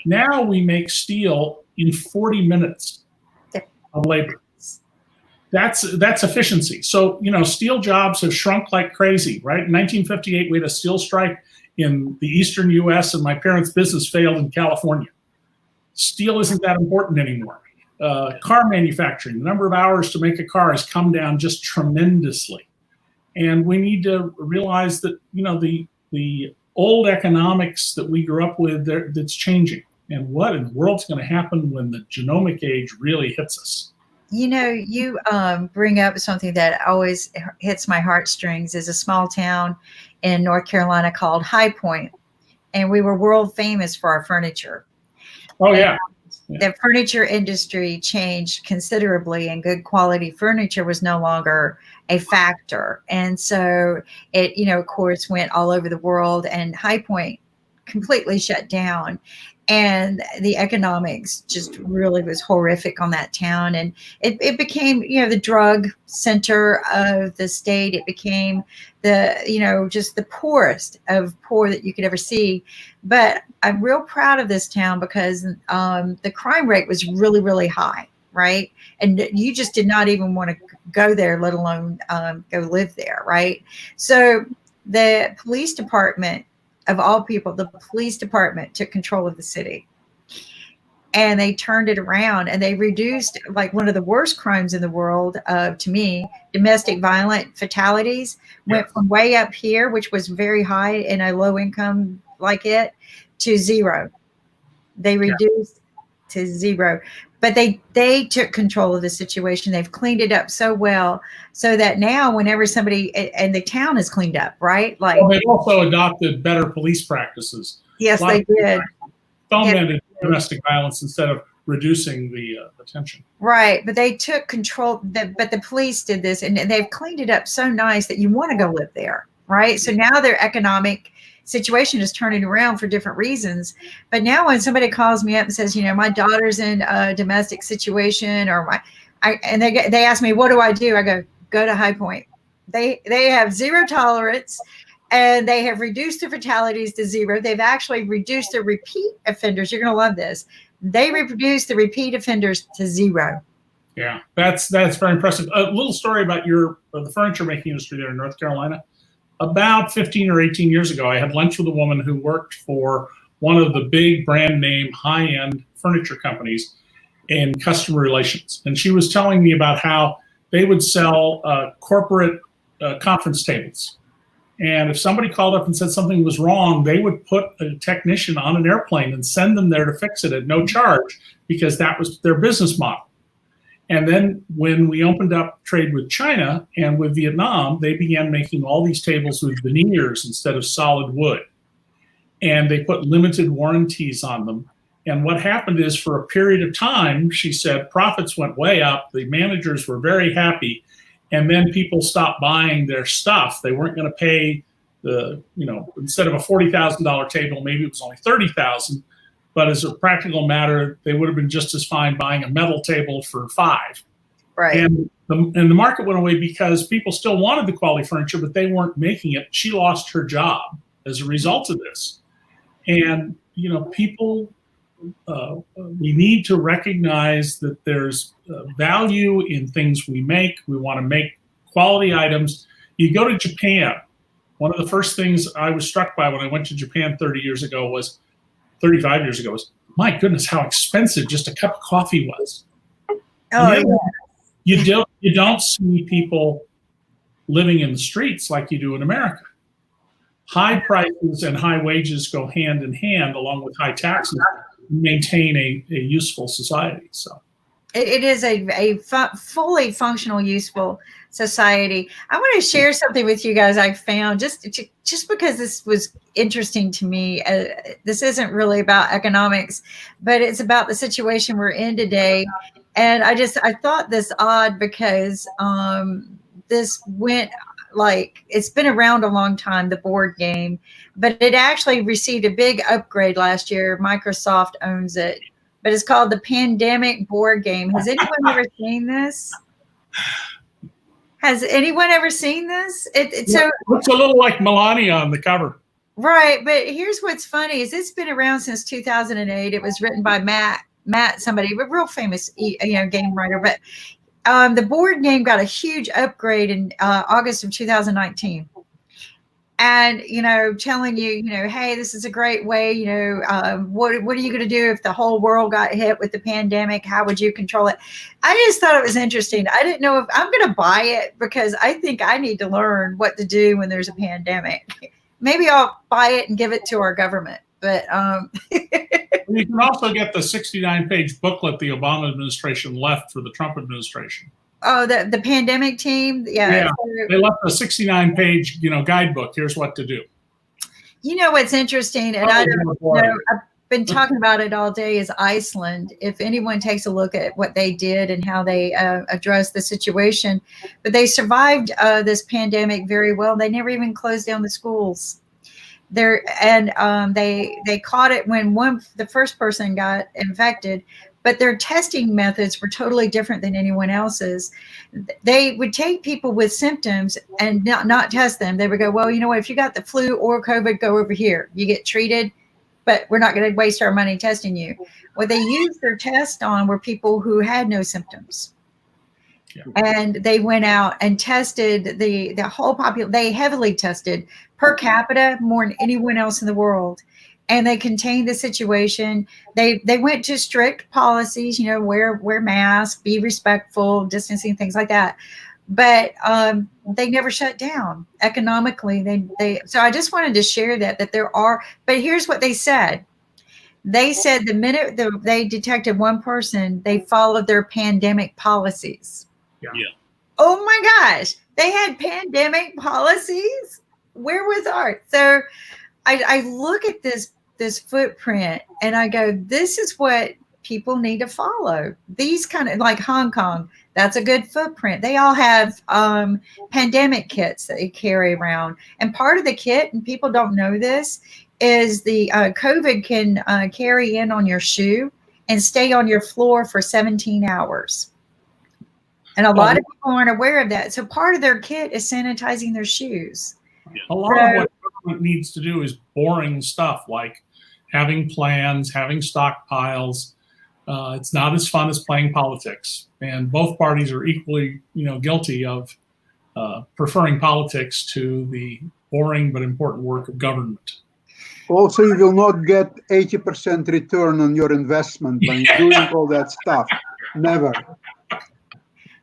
Now we make steel in 40 minutes of labor. That's efficiency. So, steel jobs have shrunk like crazy, right? In 1958, we had a steel strike in the eastern US, and my parents' business failed in California. Steel isn't that important anymore. Car manufacturing, the number of hours to make a car has come down just tremendously. And we need to realize that, the old economics that we grew up with, that's changing. And what in the world's going to happen when the genomic age really hits us? You bring up something that always hits my heartstrings. Is a small town in North Carolina called High Point, and we were world famous for our furniture. Oh, yeah. The furniture industry changed considerably, and good quality furniture was no longer a factor. And so it, of course, went all over the world, and High Point completely shut down. And the economics just really was horrific on that town. And it became, the drug center of the state. It became just the poorest of poor that you could ever see. But I'm real proud of this town because the crime rate was really, really high, right? And you just did not even want to go there, let alone go live there, right? So the police department, of all people, the police department took control of the city, and they turned it around, and they reduced, like, one of the worst crimes in the world, to me, domestic violent fatalities went from way up here, which was very high in a low income like it, to zero. They reduced to zero. But they took control of the situation. They've cleaned it up so well, so that now whenever somebody, and the town is cleaned up, right? Like, well, they've also adopted better police practices. Yes, they did. Fomented domestic violence instead of reducing the tension. Right, but they took control. But the police did this, and they've cleaned it up so nice that you want to go live there, right? So now their economic situation is turning around for different reasons. But now when somebody calls me up and says, my daughter's in a domestic situation, or and they ask me, what do? I go to High Point. They have zero tolerance, and they have reduced the fatalities to zero. They've actually reduced the repeat offenders. You're going to love this. They reduced the repeat offenders to zero. Yeah, that's very impressive. A little story about the furniture making industry there in North Carolina. About 15 or 18 years ago, I had lunch with a woman who worked for one of the big brand name high-end furniture companies in customer relations. And she was telling me about how they would sell corporate conference tables. And if somebody called up and said something was wrong, they would put a technician on an airplane and send them there to fix it at no charge, because that was their business model. And then when we opened up trade with China and with Vietnam, they began making all these tables with veneers instead of solid wood. And they put limited warranties on them. And what happened is, for a period of time, she said, profits went way up. The managers were very happy. And then people stopped buying their stuff. They weren't going to pay instead of a $40,000 table, maybe it was only $30,000. But as a practical matter, they would have been just as fine buying a metal table for $5,000. Right. And the market went away because people still wanted the quality furniture, but they weren't making it. She lost her job as a result of this. And, people, we need to recognize that there's value in things we make. We want to make quality items. You go to Japan. One of the first things I was struck by when I went to Japan 35 years ago was, my goodness, how expensive just a cup of coffee was. Oh, yeah. You don't see people living in the streets like you do in America. High prices and high wages go hand in hand, along with high taxes, to maintain a useful society. So it is a fully functional, useful society. I want to share something with you guys I found just because this was interesting to me. This isn't really about economics, but it's about the situation we're in today. And I thought this odd because this went, it's been around a long time, the board game, but it actually received a big upgrade last year. Microsoft owns it, but it's called the Pandemic board game. Has anyone ever seen this? Has anyone ever seen this? It looks a little like Melania on the cover. Right, but here's what's funny is it's been around since 2008. It was written by Matt, somebody, a real famous game writer, but the board game got a huge upgrade in August of 2019. And, telling you, hey, this is a great way, what are you going to do if the whole world got hit with the pandemic? How would you control it? I just thought it was interesting. I didn't know if I'm going to buy it because I think I need to learn what to do when there's a pandemic. Maybe I'll buy it and give it to our government. But you can also get the 69-page booklet the Obama administration left for the Trump administration. Oh, the pandemic team. Yeah. They left a 69-page, guidebook. Here's what to do. What's interesting, and I don't know, I've been talking about it all day, is Iceland. If anyone takes a look at what they did and how they addressed the situation, but they survived this pandemic very well. They never even closed down the schools. They caught it when the first person got infected, but their testing methods were totally different than anyone else's. They would take people with symptoms and not test them. They would go, well, if you got the flu or COVID, go over here. You get treated, but we're not going to waste our money testing you. What they used their test on were people who had no symptoms. Yeah. And they went out and tested the whole population. They heavily tested per capita more than anyone else in the world. And they contained the situation. They went to strict policies, wear masks, be respectful, distancing, things like that. But they never shut down economically. So I just wanted to share that there are. But here's what they said. They said the minute they detected one person, they followed their pandemic policies. Yeah. Oh my gosh, they had pandemic policies. Where was ours? So I look at this footprint and I go, this is what people need to follow. These kind of, like Hong Kong, that's a good footprint. They all have pandemic kits that they carry around. And part of the kit, and people don't know this, is the COVID can carry in on your shoe and stay on your floor for 17 hours. And a lot of people aren't aware of that. So part of their kit is sanitizing their shoes. A lot of what government needs to do is boring stuff like having plans, having stockpiles. It's not as fun as playing politics. And both parties are equally, guilty of preferring politics to the boring but important work of government. Also, you will not get 80% return on your investment by doing all that stuff. Never.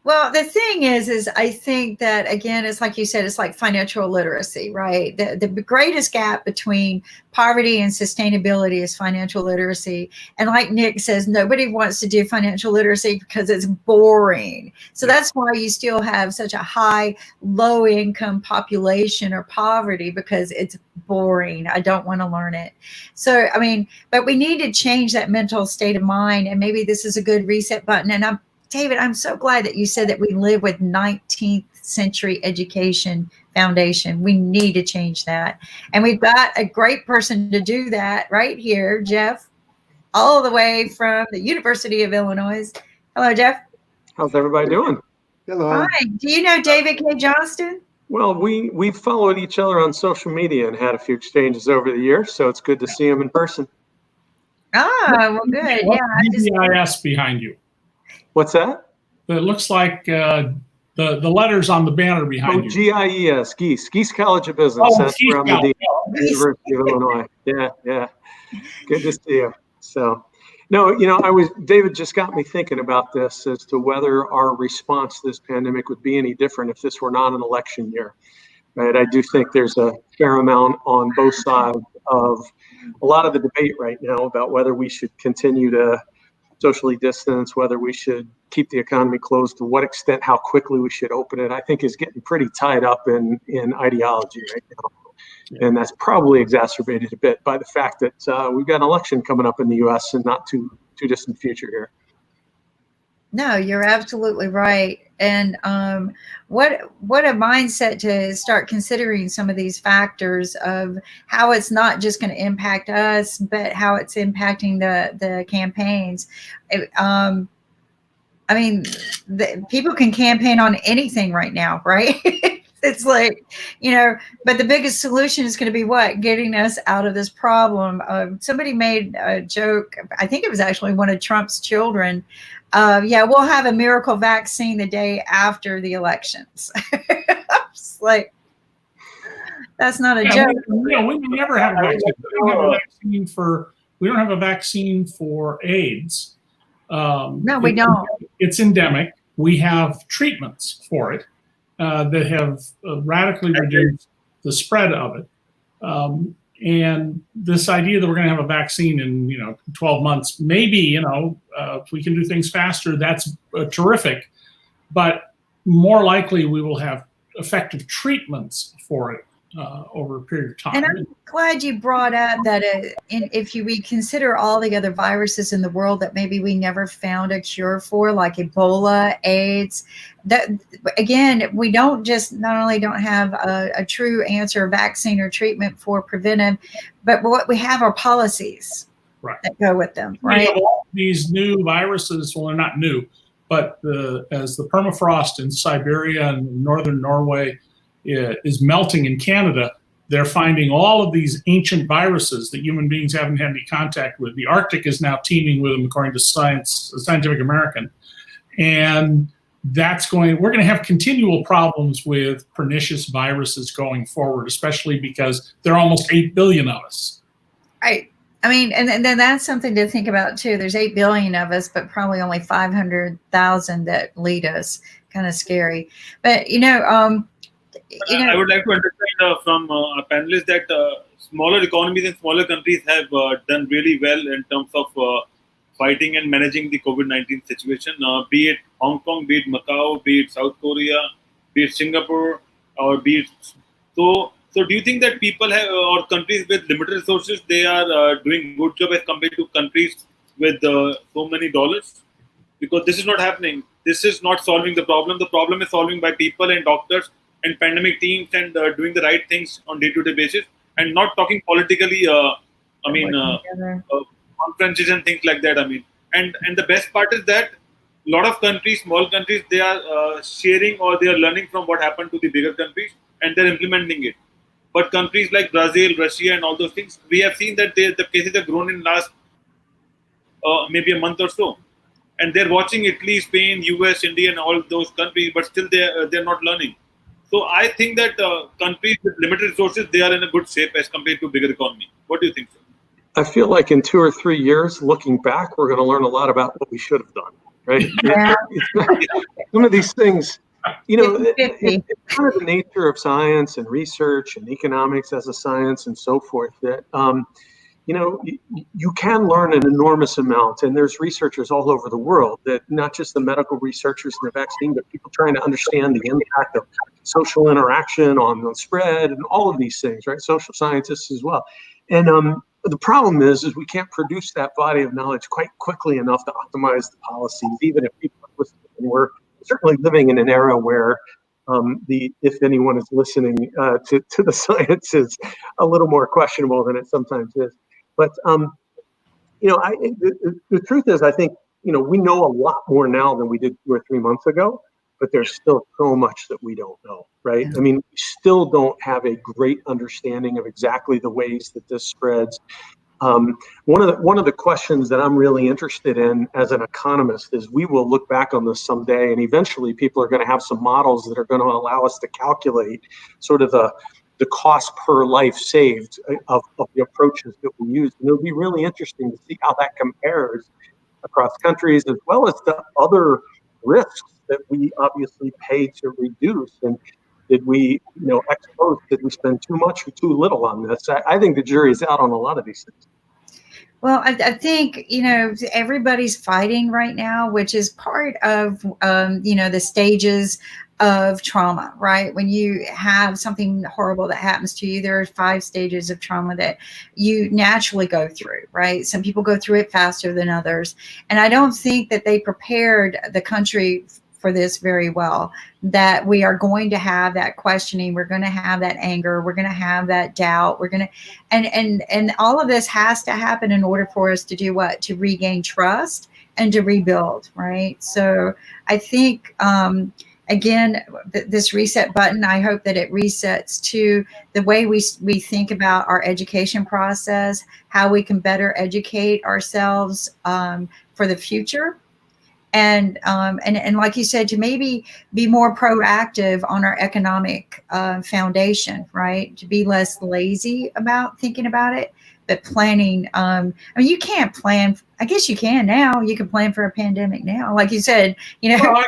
Well, the thing is I think that, again, it's like you said, it's like financial literacy, right? The greatest gap between poverty and sustainability is financial literacy. And like Nick says, nobody wants to do financial literacy because it's boring. So that's why you still have such a high low income population or poverty, because it's boring. I don't want to learn it. So, I mean, but we need to change that mental state of mind. And maybe this is a good reset button. And David, I'm so glad that you said that we live with 19th century education foundation. We need to change that. And we've got a great person to do that right here, Jeff, all the way from the University of Illinois. Hello, Jeff. How's everybody doing? Hello. Fine. Do you know David Cay Johnston? Well, we've followed each other on social media and had a few exchanges over the years, so it's good to see him in person. Ah, well, good. What Yeah. GIS behind you? What's that? It looks like the letters on the banner behind you. GIES, Geese College of Business. Oh, That's Geese where I'm College. the University of Illinois. Yeah. Good to see you. So, no, David just got me thinking about this as to whether our response to this pandemic would be any different if this were not an election year. Right? I do think there's a fair amount on both sides of a lot of the debate right now about whether we should continue to socially distance, whether we should keep the economy closed, to what extent, how quickly we should open it, I think is getting pretty tied up in ideology right now. Yeah. And that's probably exacerbated a bit by the fact that we've got an election coming up in the U.S. in not too distant future here. No, you're absolutely right. And what a mindset to start considering some of these factors of how it's not just going to impact us, but how it's impacting the campaigns. I mean, people can campaign on anything right now, right? It's like, but the biggest solution is going to be what? Getting us out of this problem. Somebody made a joke. I think it was actually one of Trump's children. We'll have a miracle vaccine the day after the elections. Just like, that's not a joke. We never have a vaccine. We don't have a vaccine for AIDS. No, we don't. It's endemic. We have treatments for it that have radically reduced the spread of it. And this idea that we're going to have a vaccine in 12 months, maybe if we can do things faster, that's terrific. But more likely, we will have effective treatments for it over a period of time. And I'm glad you brought up that if we consider all the other viruses in the world that maybe we never found a cure for, like Ebola, AIDS, that again, we not only don't have a true answer, vaccine or treatment for preventive, but what we have are policies that go with them. Right. These new viruses, well, they're not new, but as the permafrost in Siberia and northern Norway is melting in Canada, they're finding all of these ancient viruses that human beings haven't had any contact with. The Arctic is now teeming with them, according to Scientific American. And we're going to have continual problems with pernicious viruses going forward, especially because there are almost 8 billion of us. Right. I mean, and then that's something to think about too. There's 8 billion of us, but probably only 500,000 that lead us. Kind of scary. But, I would like to understand from our panelists that smaller economies and smaller countries have done really well in terms of fighting and managing the COVID-19 situation, be it Hong Kong, be it Macau, be it South Korea, be it Singapore, or be it... So do you think that people have, or countries with limited resources, they are doing good job as compared to countries with so many dollars? Because this is not happening. This is not solving the problem. The problem is solving by people and doctors and pandemic teams and doing the right things on day-to-day basis and not talking politically, conferences and things like that. And the best part is that a lot of countries, small countries, they are sharing or they are learning from what happened to the bigger countries and they're implementing it. But countries like Brazil, Russia and all those things, we have seen that the cases have grown in last maybe a month or so. And they're watching Italy, Spain, US, India and all those countries, but still they're not learning. So I think that countries with limited resources, they are in a good shape as compared to bigger economy. What do you think, sir? I feel like in 2 or 3 years, looking back, we're going to learn a lot about what we should have done. right? Yeah. Some of these things, you know, 50-50. it's kind of the nature of science and research and economics as a science and so forth that, you know, you can learn an enormous amount. And there's researchers all over the world, that not just the medical researchers in the vaccine, but people trying to understand the impact of social interaction on the spread and all of these things, right? Social scientists as well. And the problem is we can't produce that body of knowledge quite quickly enough to optimize the policies, even if people are listening. And we're certainly living in an era where if anyone is listening to the science, is a little more questionable than it sometimes is. But you know, the truth is, I think, you know, we know a lot more now than we did 2 or 3 months ago, but there's still so much that we don't know, right? I mean, we still don't have a great understanding of exactly the ways that this spreads. One of the questions that I'm really interested in as an economist is, we will look back on this someday, and eventually people are going to have some models that are going to allow us to calculate sort of the cost per life saved of the approaches that we use. And it'll be really interesting to see how that compares across countries, as well as the other risks that we obviously pay to reduce. And did we, you know, did we spend too much or too little on this? I think the jury's out on a lot of these things. Well, I think, you know, everybody's fighting right now, which is part of, you know, the stages of trauma, right? When you have something horrible that happens to you, there are 5 stages of trauma that you naturally go through, right? Some people go through it faster than others. And I don't think that they prepared the country for this very well, that we are going to have that questioning, we're going to have that anger, we're going to have that doubt, we're going to, and all of this has to happen in order for us to do what? To regain trust and to rebuild, right? So I think, again, this reset button, I hope that it resets to the way we think about our education process, how we can better educate ourselves for the future. And like you said, to maybe be more proactive on our economic foundation, right? To be less lazy about thinking about it, but planning. I mean, you can't plan. I guess you can now. You can plan for a pandemic now, like you said. You know, well,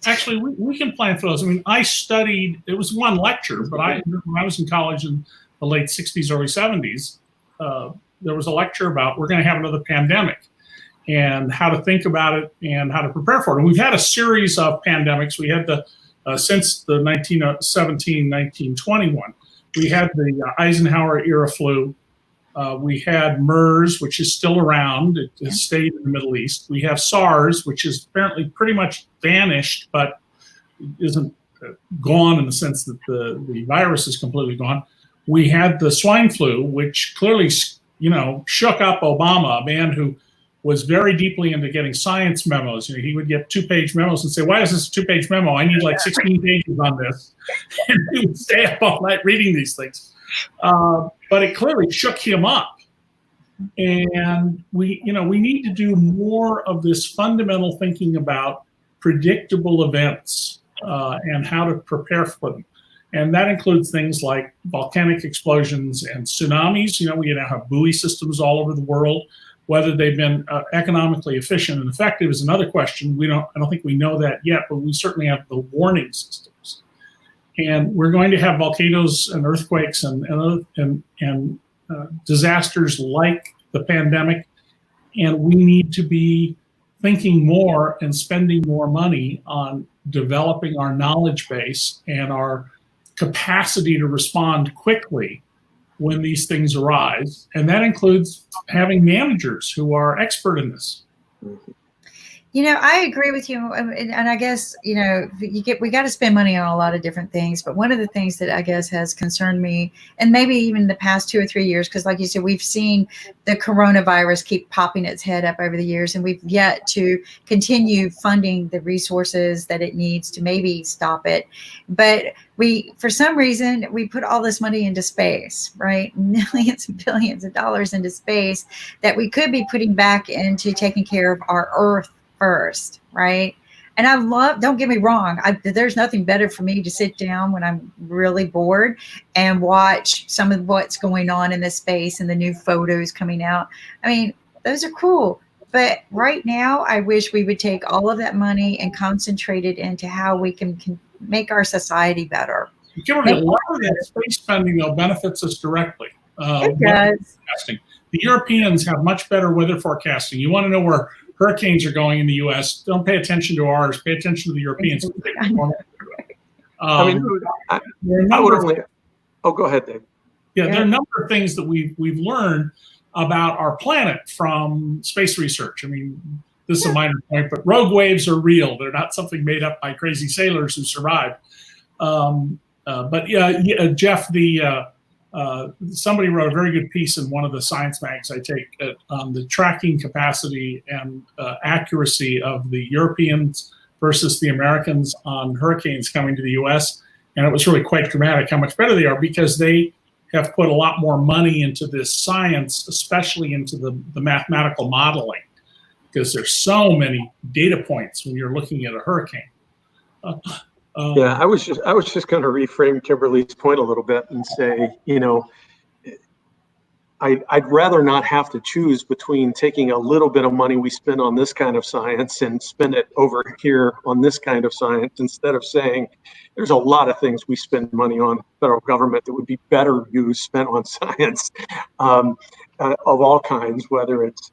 actually, we can plan for those. I mean, I studied. It was one lecture, but when I was in college in the late '60s, early '70s, there was a lecture about, we're going to have another pandemic, and how to think about it and how to prepare for it. And we've had a series of pandemics. We had since the 1917, 1921, we had the Eisenhower era flu. We had MERS, which is still around. It stayed in the Middle East. We have SARS, which is apparently pretty much vanished, but isn't gone in the sense that the virus is completely gone. We had the swine flu, which clearly, you know, shook up Obama, a man who was very deeply into getting science memos. You know, he would get 2-page memos and say, "Why is this a 2-page memo? I need like 16 pages on this." And he would stay up all night reading these things. But it clearly shook him up. And we need to do more of this fundamental thinking about predictable events and how to prepare for them. And that includes things like volcanic explosions and tsunamis. You know, we now have buoy systems all over the world. Whether they've been economically efficient and effective is another question. I don't think we know that yet, but we certainly have the warning systems. And we're going to have volcanoes and earthquakes and disasters like the pandemic. And we need to be thinking more and spending more money on developing our knowledge base and our capacity to respond quickly when these things arise. And that includes having managers who are expert in this. You know, I agree with you. And I guess, you know, we got to spend money on a lot of different things. But one of the things that I guess has concerned me, and maybe even the past 2 or 3 years, because like you said, we've seen the coronavirus keep popping its head up over the years, and we've yet to continue funding the resources that it needs to maybe stop it. But for some reason, we put all this money into space, right? Millions and billions of dollars into space that we could be putting back into taking care of our Earth first, right? And don't get me wrong, there's nothing better for me to sit down when I'm really bored and watch some of what's going on in the space and the new photos coming out. I mean, those are cool. But right now, I wish we would take all of that money and concentrate it into how we can make our society better. Kimberly, a lot of that space spending, though, benefits us directly. It does. The Europeans have much better weather forecasting. You want to know where hurricanes are going in the U.S., don't pay attention to ours. Pay attention to the Europeans. I mean, I would only. Oh, go ahead, Dave. Yeah, there are a number of things that we've learned about our planet from space research. I mean, this is a minor point, but rogue waves are real. They're not something made up by crazy sailors who survived. But Jeff, somebody wrote a very good piece in one of the science mags I take on the tracking capacity and accuracy of the Europeans versus the Americans on hurricanes coming to the U.S. And it was really quite dramatic how much better they are, because they have put a lot more money into this science, especially into the mathematical modeling, because there's so many data points when you're looking at a hurricane. I was just going to reframe Kimberly's point a little bit and say, I'd rather not have to choose between taking a little bit of money we spend on this kind of science and spend it over here on this kind of science, instead of saying there's a lot of things we spend money on federal government that would be better used spent on science of all kinds, whether it's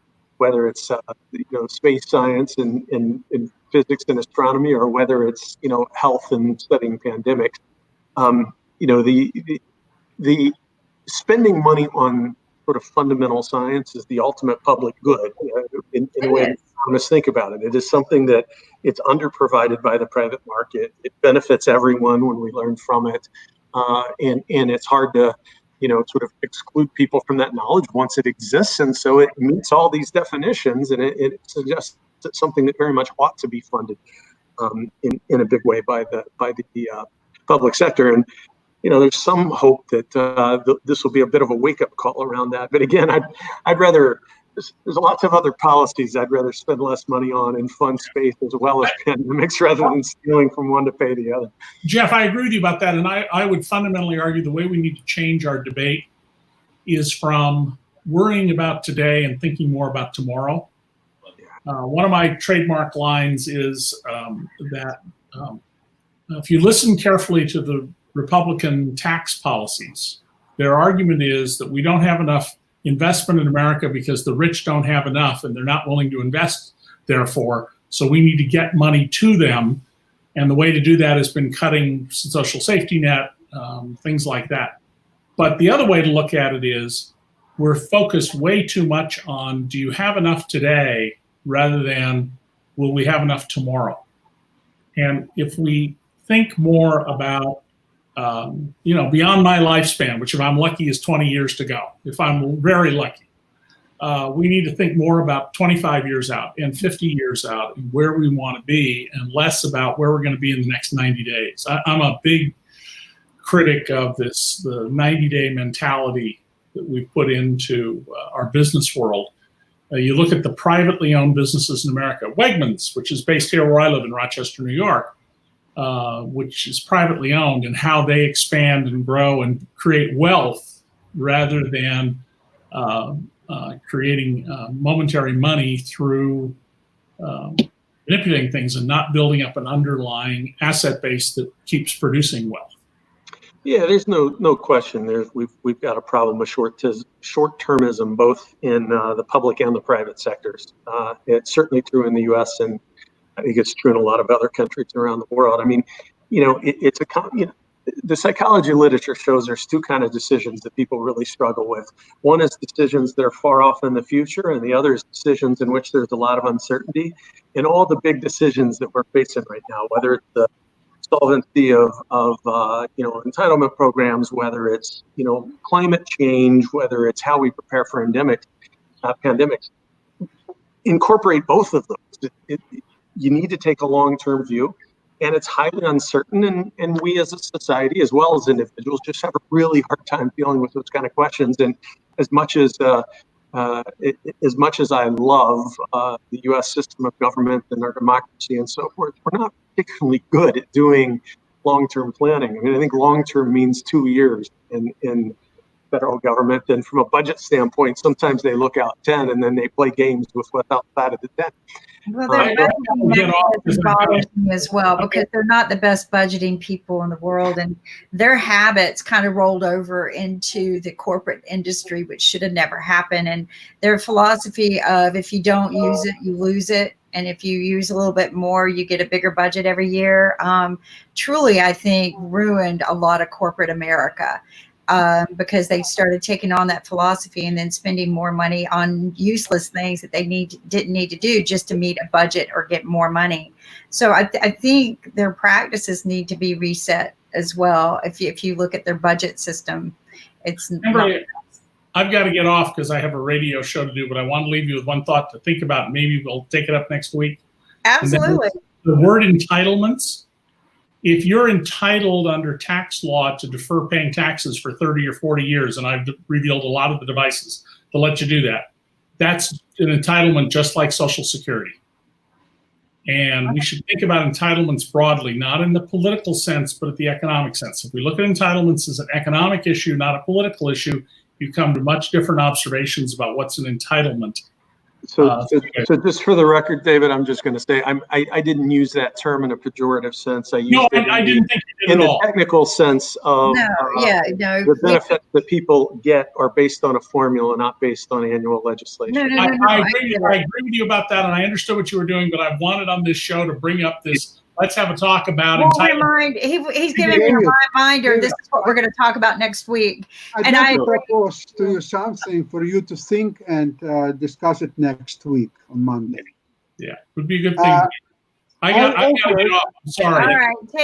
space science and physics and astronomy, or whether it's health and studying pandemics. The spending money on sort of fundamental science is the ultimate public good in a way that economists think about it. It is something that it's underprovided by the private market. It benefits everyone when we learn from it, and it's hard to sort of exclude people from that knowledge once it exists. And so it meets all these definitions, and it suggests it's something that very much ought to be funded in a big way by the public sector. And there's some hope that this will be a bit of a wake-up call around that. But again, I'd rather. There's lots of other policies I'd rather spend less money on and fund space as well as pandemics, rather than stealing from one to pay the other. Jeff, I agree with you about that. And I would fundamentally argue the way we need to change our debate is from worrying about today and thinking more about tomorrow. One of my trademark lines is that if you listen carefully to the Republican tax policies, their argument is that we don't have enough investment in America because the rich don't have enough and they're not willing to invest, therefore. So we need to get money to them. And the way to do that has been cutting social safety net, things like that. But the other way to look at it is we're focused way too much on, do you have enough today, rather than, will we have enough tomorrow? And if we think more about beyond my lifespan, which if I'm lucky is 20 years to go, if I'm very lucky, we need to think more about 25 years out and 50 years out and where we want to be, and less about where we're going to be in the next 90 days. I'm a big critic of the 90-day mentality that we've put into our business world. You look at the privately owned businesses in America, Wegmans, which is based here where I live in Rochester, New York, which is privately owned, and how they expand and grow and create wealth rather than creating momentary money through manipulating things and not building up an underlying asset base that keeps producing wealth. Yeah, there's no question. We've got a problem with short-termism, both in the public and the private sectors. It's certainly true in the U.S. and I think it's true in a lot of other countries around the world. I mean, the psychology literature shows there's two kinds of decisions that people really struggle with. One is decisions that are far off in the future, and the other is decisions in which there's a lot of uncertainty. And all the big decisions that we're facing right now, whether it's the solvency of entitlement programs, whether it's climate change, whether it's how we prepare for pandemics, incorporate both of those. You need to take a long-term view, and it's highly uncertain. And we as a society, as well as individuals, just have a really hard time dealing with those kind of questions. And as much as I love the U.S. system of government and our democracy and so forth, we're not particularly good at doing long-term planning. I mean, I think long-term means 2 years, and federal government. And from a budget standpoint, sometimes they look out 10 and then they play games with what's outside of the 10. Well, their budgeting mechanism bothers me as well, because they're not the best budgeting people in the world, and their habits kind of rolled over into the corporate industry, which should have never happened. And their philosophy of, if you don't use it, you lose it. And if you use a little bit more, you get a bigger budget every year. Truly, I think, ruined a lot of corporate America. Because they started taking on that philosophy and then spending more money on useless things that they didn't need to do just to meet a budget or get more money. So I think their practices need to be reset as well. If you look at their budget system, it's I've got to get off because I have a radio show to do, but I want to leave you with one thought to think about. Maybe we'll take it up next week. Absolutely. The word entitlements. If you're entitled under tax law to defer paying taxes for 30 or 40 years, and I've revealed a lot of the devices to let you do that, that's an entitlement just like Social Security. And we should think about entitlements broadly, not in the political sense, but at the economic sense. If we look at entitlements as an economic issue, not a political issue, you come to much different observations about what's an entitlement. So just for the record, David, I'm just going to say I didn't use that term in a pejorative sense. I used it I didn't think you did in at the all. technical sense of the benefits that people get are based on a formula, not based on annual legislation. I agree with you about that, and I understood what you were doing, but I wanted on this show to bring up this. Let's have a talk about entitlement. He's giving me a reminder. This is what we're going to talk about next week. I'd like to propose to you something for you to think and discuss it next week on Monday. Yeah, would be a good thing. I got to get off. I'm sorry. All right, take